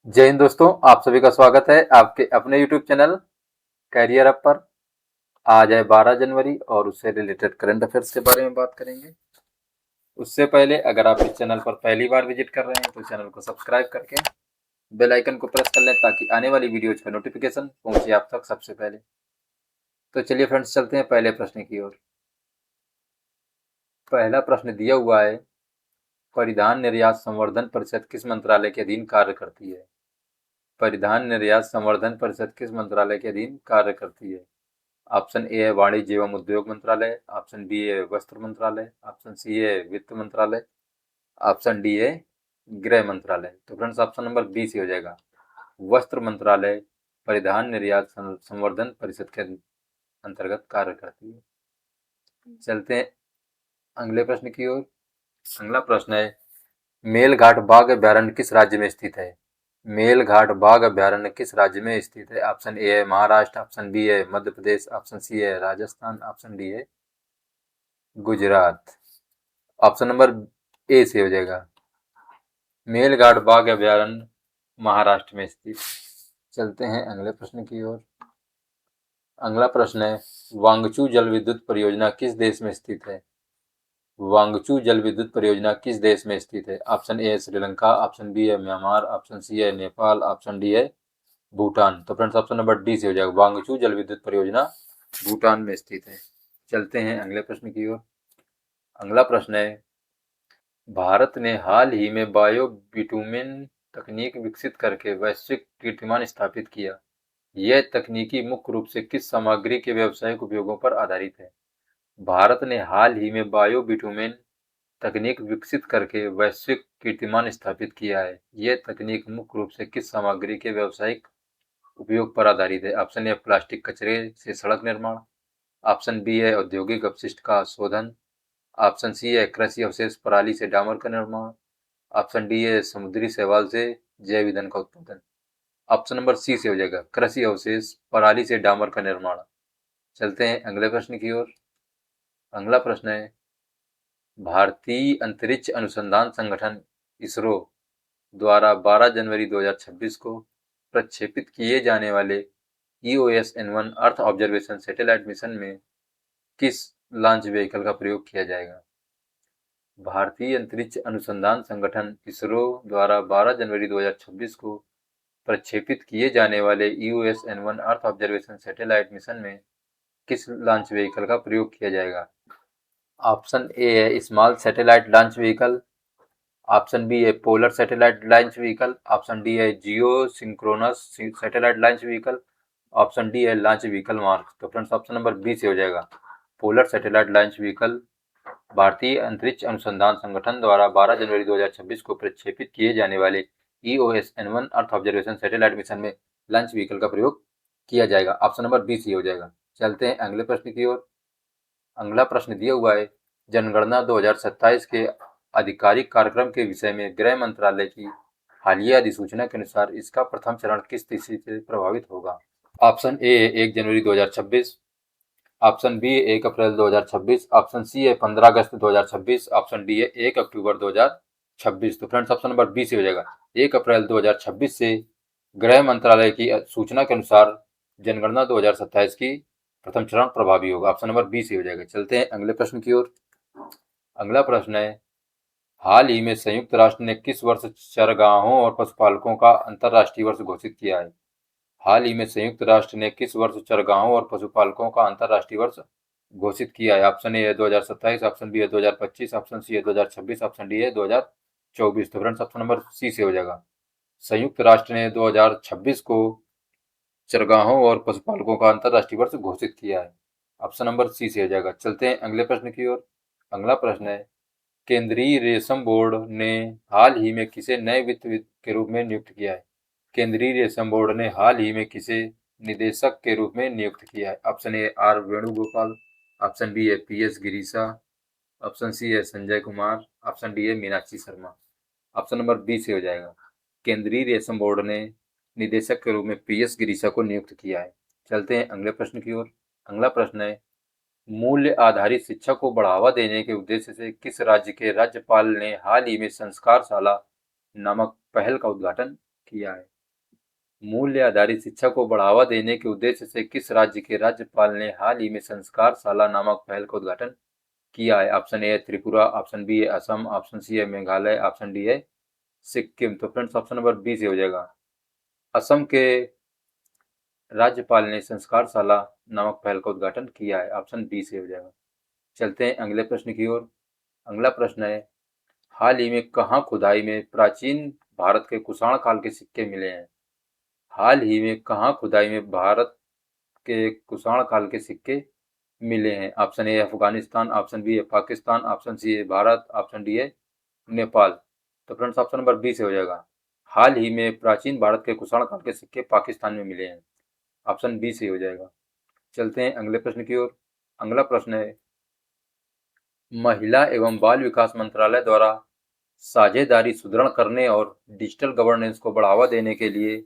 जय हिंद दोस्तों, आप सभी का स्वागत है आपके अपने YouTube चैनल कैरियर अप पर। आज है 12 जनवरी और उससे रिलेटेड करंट अफेयर्स के बारे में बात करेंगे। उससे पहले अगर आप इस चैनल पर पहली बार विजिट कर रहे हैं तो चैनल को सब्सक्राइब करके बेल आइकन को प्रेस कर लें ताकि आने वाली वीडियोज का नोटिफिकेशन पहुंचे आप तक सबसे पहले। तो चलिए फ्रेंड्स, चलते हैं पहले प्रश्न की ओर। पहला प्रश्न दिया हुआ है, परिधान निर्यात संवर्धन परिषद किस मंत्रालय के अधीन कार्य करती है? परिधान निर्यात संवर्धन परिषद किस मंत्रालय के अधीन कार्य करती है? ऑप्शन ए है वाणिज्य एवं उद्योग मंत्रालय, ऑप्शन बी है वस्त्र मंत्रालय, ऑप्शन सी है वित्त मंत्रालय, ऑप्शन डी है गृह मंत्रालय। तो फ्रेंड्स, ऑप्शन नंबर बी से हो जाएगा। वस्त्र मंत्रालय परिधान निर्यात संवर्धन परिषद के अंतर्गत कार्य करती है। चलते हैं अगले प्रश्न की ओर। अगला प्रश्न है, मेलघाट बाघ अभ्यारण्य किस राज्य में स्थित है? मेलघाट बाघ अभ्यारण्य किस राज्य में स्थित है? ऑप्शन ए है महाराष्ट्र, ऑप्शन बी है मध्य प्रदेश, ऑप्शन सी है राजस्थान, ऑप्शन डी है गुजरात। ऑप्शन नंबर ए से हो जाएगा। मेलघाट बाघ अभ्यारण्य महाराष्ट्र में स्थित। चलते हैं अगले प्रश्न की ओर। अगला प्रश्न है, वांगचू जल विद्युत परियोजना किस देश में स्थित है? वांगचू जल विद्युत परियोजना किस देश में स्थित है? ऑप्शन ए है श्रीलंका, ऑप्शन बी है म्यांमार, ऑप्शन सी है नेपाल, ऑप्शन डी है भूटान। तो फ्रेंड्स, ऑप्शन नंबर डी से हो जाएगा। वांगचू जल विद्युत परियोजना भूटान में स्थित है। चलते हैं अगले प्रश्न की ओर। अगला प्रश्न है, भारत ने हाल ही में बायो बिटुमेन तकनीक विकसित करके वैश्विक कीर्तिमान स्थापित किया। यह तकनीकी मुख्य रूप से किस सामग्री के व्यावसायिक उपयोगों पर आधारित है? भारत ने हाल ही में बायो बिटुमेन तकनीक विकसित करके वैश्विक कीर्तिमान स्थापित किया है। यह तकनीक मुख्य रूप से किस सामग्री के व्यावसायिक उपयोग पर आधारित है? ऑप्शन ए प्लास्टिक कचरे से सड़क निर्माण, ऑप्शन बी है औद्योगिक अपशिष्ट का शोधन, ऑप्शन सी है कृषि अवशेष पराली से डामर का निर्माण, ऑप्शन डी है समुद्री शैवाल से जैव ईंधन का उत्पादन। ऑप्शन नंबर सी से हो जाएगा, कृषि अवशेष पराली से डामर का निर्माण। चलते हैं अगले प्रश्न की ओर। अगला प्रश्न है, भारतीय अंतरिक्ष अनुसंधान संगठन इसरो द्वारा 12 जनवरी 2026 को प्रक्षेपित किए जाने वाले EOS-N1 earth observation satellite mission में किस लॉन्च व्हीकल का प्रयोग किया जाएगा? भारतीय अंतरिक्ष अनुसंधान संगठन इसरो द्वारा 12 जनवरी 2026 को प्रक्षेपित किए जाने वाले EOS-N1 earth observation satellite mission में किस लॉन्च व्हीकल का प्रयोग किया जाएगा? ऑप्शन ए है small satellite launch vehicle, option B है polar satellite launch vehicle, option D है geosynchronous satellite launch vehicle, option D है लॉन्च व्हीकल मार्क। तो फ्रेंड्स, ऑप्शन नंबर बी से हो जाएगा। पोलर सैटेलाइट लॉन्च व्हीकल भारतीय अंतरिक्ष अनुसंधान संगठन द्वारा 12 जनवरी 2026 को प्रक्षेपित किए जाने वाले EOS-N1 earth observation satellite mission में लॉन्च व्हीकल का प्रयोग किया जाएगा। ऑप्शन नंबर बी सी हो जाएगा। चलते हैं अगले प्रश्न की ओर। अगला प्रश्न दिया हुआ है, जनगणना 2027 के आधिकारिक कार्यक्रम के विषय में गृह मंत्रालय की हालिया अधिसूचना के अनुसार इसका प्रथम चरण किस तिथि से प्रभावित होगा? ऑप्शन ए 1 जनवरी 2026, ऑप्शन बी 1 अप्रैल 2026, ऑप्शन सी है 15 अगस्त 2026, ऑप्शन डी है 1 अक्टूबर 2026। तो फ्रेंड्स, ऑप्शन नंबर बी से हो जाएगा। 1 अप्रैल 2026 से गृह मंत्रालय की सूचना के अनुसार जनगणना 2027 की प्रथम चरण प्रभावी होगा। ऑप्शन नंबर बी से हो जाएगा। चलते हैं अगले प्रश्न की ओर। अगला प्रश्न है, हाल ही में संयुक्त राष्ट्र ने किस वर्ष चरगाहों और पशुपालकों का अंतर्राष्ट्रीय वर्ष घोषित किया है? हाल ही में संयुक्त राष्ट्र ने किस वर्ष चरगाहों और पशुपालकों का अंतर्राष्ट्रीय वर्ष घोषित किया है? ऑप्शन ए है 2027, ऑप्शन बी है 2025, ऑप्शन सी है 2026, ऑप्शन डी है 2024। तो फ्रेंड्स, ऑप्शन नंबर सी से हो जाएगा। संयुक्त राष्ट्र ने 2026 को चरगाहों और पशुपालकों का अंतर्राष्ट्रीय वर्ष घोषित किया है। ऑप्शन नंबर सी से हो जाएगा। चलते हैं अगले प्रश्न की ओर। अगला प्रश्न है, केंद्रीय रेशम बोर्ड ने हाल ही में किसे नए वित्त के रूप में नियुक्त किया है? केंद्रीय रेशम बोर्ड ने हाल ही में किसे निदेशक के रूप में नियुक्त किया है? Option A R Venugopal, option B है PS गिरीशा, ऑप्शन सी है संजय कुमार, ऑप्शन डी है Meenakshi Sharma. Option number B से हो जाएगा। केंद्रीय रेशम बोर्ड ने निदेशक के रूप में PS गिरीशा को नियुक्त किया है। चलते हैं अगले प्रश्न की ओर। अगला प्रश्न है, मूल्य आधारित शिक्षा को बढ़ावा देने के उद्देश्य से किस राज्य के राज्यपाल ने हाल ही में संस्कारशाला नामक पहल का उद्घाटन किया है। मूल्य आधारित शिक्षा को बढ़ावा देने के उद्देश्य से किस राज्य के राज्यपाल ने हाल ही में संस्कारशाला नामक पहल का उद्घाटन किया है? ऑप्शन ए है त्रिपुरा, ऑप्शन बी है असम, ऑप्शन सी है मेघालय, ऑप्शन डी है सिक्किम। तो फ्रेंड्स ऑप्शन नंबर बी से हो जाएगा। असम के राज्यपाल ने संस्कारशाला नामक पहल का उद्घाटन किया है। ऑप्शन बी से हो जाएगा। चलते हैं अगले प्रश्न की ओर। अगला प्रश्न है, हाल ही में कहाँ खुदाई में प्राचीन भारत के कुषाण काल के सिक्के मिले हैं? हाल ही में कहाँ खुदाई में भारत के कुषाण काल के सिक्के मिले हैं? Option A Afghanistan, option B है पाकिस्तान, ऑप्शन सी है भारत, ऑप्शन डी है नेपाल। तो फ्रेंड्स ऑप्शन नंबर बी से हो जाएगा। हाल ही में प्राचीन भारत के कुषाण काल के सिक्के पाकिस्तान में मिले हैं। ऑप्शन बी से हो जाएगा। चलते हैं अगले प्रश्न की ओर। अगला प्रश्न है, महिला एवं बाल विकास मंत्रालय द्वारा साझेदारी सुदृढ़ करने और डिजिटल गवर्नेंस को बढ़ावा देने के लिए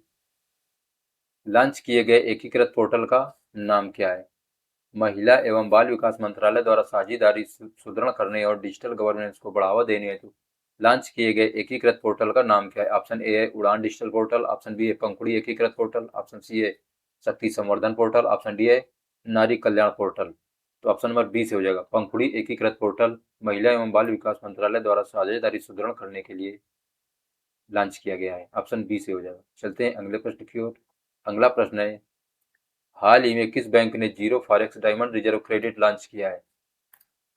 लॉन्च किए गए एकीकृत पोर्टल का नाम क्या है? महिला एवं बाल विकास मंत्रालय द्वारा साझेदारी सुदृढ़ करने और डिजिटल गवर्नेंस को बढ़ावा देने हेतु लॉन्च किए गए एकीकृत पोर्टल का नाम क्या है? ऑप्शन ए है उड़ान डिजिटल पोर्टल, ऑप्शन बी है पंखुड़ी एकीकृत पोर्टल, ऑप्शन सी है शक्ति संवर्धन पोर्टल, ऑप्शन डी है नारी कल्याण पोर्टल। तो ऑप्शन नंबर बी से हो जाएगा। पंखुड़ी एकीकृत पोर्टल महिला एवं बाल विकास मंत्रालय द्वारा साझेदारी सुदृढ़ करने के लिए लॉन्च किया गया है। ऑप्शन बी से हो जाएगा। चलते हैं अगले प्रश्न की ओर। अगला प्रश्न है, हाल ही में किस बैंक ने zero forex diamond reserve credit launch किया है?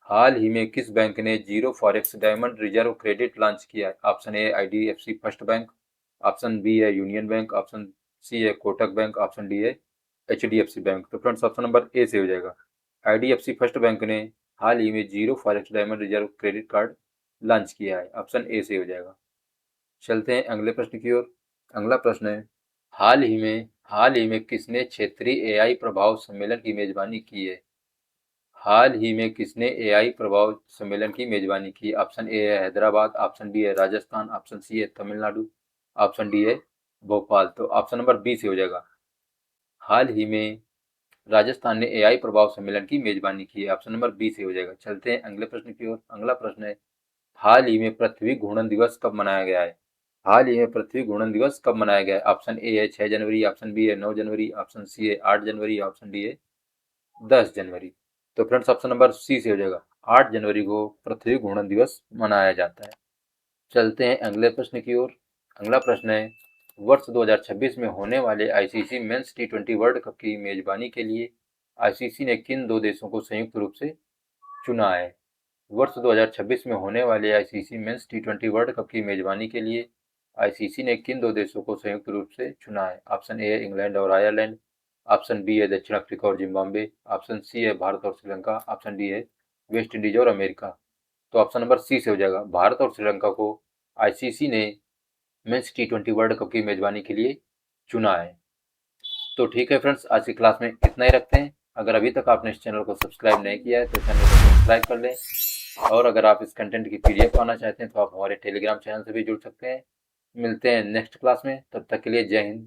हाल ही में किस बैंक ने zero forex diamond reserve credit launch किया है? Option A IDFC first bank, option B है यूनियन बैंक, ऑप्शन सी है कोटक बैंक, ऑप्शन डी है एचडीएफसी बैंक। तो फ्रेंड्स ऑप्शन नंबर ए से हो जाएगा। आईडीएफसी फर्स्ट बैंक ने हाल ही में zero forex diamond reserve credit card launch किया है। ऑप्शन ए से हो जाएगा। चलते हैं अगले प्रश्न की ओर। अगला प्रश्न है, हाल ही में किसने क्षेत्रीय एआई प्रभाव सम्मेलन की मेजबानी की है? हाल ही में किसने एआई प्रभाव सम्मेलन की मेजबानी की? ऑप्शन ए है हैदराबाद, ऑप्शन बी है राजस्थान, ऑप्शन सी है तमिलनाडु, ऑप्शन डी है भोपाल। तो ऑप्शन नंबर बी से हो जाएगा। हाल ही में राजस्थान ने एआई प्रभाव सम्मेलन की मेजबानी की है। ऑप्शन नंबर बी से हो जाएगा। चलते हैं अगले प्रश्न की ओर। अगला प्रश्न है, हाल ही में पृथ्वी घूर्णन दिवस कब मनाया गया है? हाल ही में पृथ्वी घूर्णन दिवस कब मनाया गया है? ऑप्शन ए है 6 जनवरी, ऑप्शन बी है 9 जनवरी, ऑप्शन सी है 8 जनवरी, ऑप्शन डी है 10 जनवरी। तो फ्रेंड्स ऑप्शन नंबर सी से हो जाएगा। 8 जनवरी को पृथ्वी घूर्णन दिवस मनाया जाता है। चलते हैं अगले प्रश्न की ओर। अगला प्रश्न है, वर्ष 2026 में होने वाले आईसीसी मेंस टी20 वर्ल्ड कप की मेजबानी के लिए आईसीसी ने किन दो देशों को संयुक्त रूप से चुना है? वर्ष 2026 में होने वाले आईसीसी मेंस टी20 वर्ल्ड कप की मेजबानी के लिए आईसीसी ने किन दो देशों को संयुक्त रूप से चुना है? ऑप्शन ए है इंग्लैंड और आयरलैंड, ऑप्शन बी है दक्षिण अफ्रीका और जिम्बाब्वे, ऑप्शन सी है भारत और श्रीलंका, ऑप्शन डी है वेस्ट इंडीज और अमेरिका। तो ऑप्शन नंबर सी से हो जाएगा। भारत और श्रीलंका को आईसीसी ने मेंस टी20 वर्ल्ड कप की मेजबानी के लिए चुना है। तो ठीक है फ्रेंड्स, आज की क्लास में इतना ही रखते हैं। अगर अभी तक आपने इस चैनल को सब्सक्राइब नहीं किया है तो चैनल को सब्सक्राइब कर लें, और अगर आप इस कंटेंट की पीडीएफ पाना चाहते हैं तो आप हमारे टेलीग्राम चैनल से भी जुड़ सकते हैं। मिलते हैं नेक्स्ट क्लास में, तब तक के लिए जय हिंद,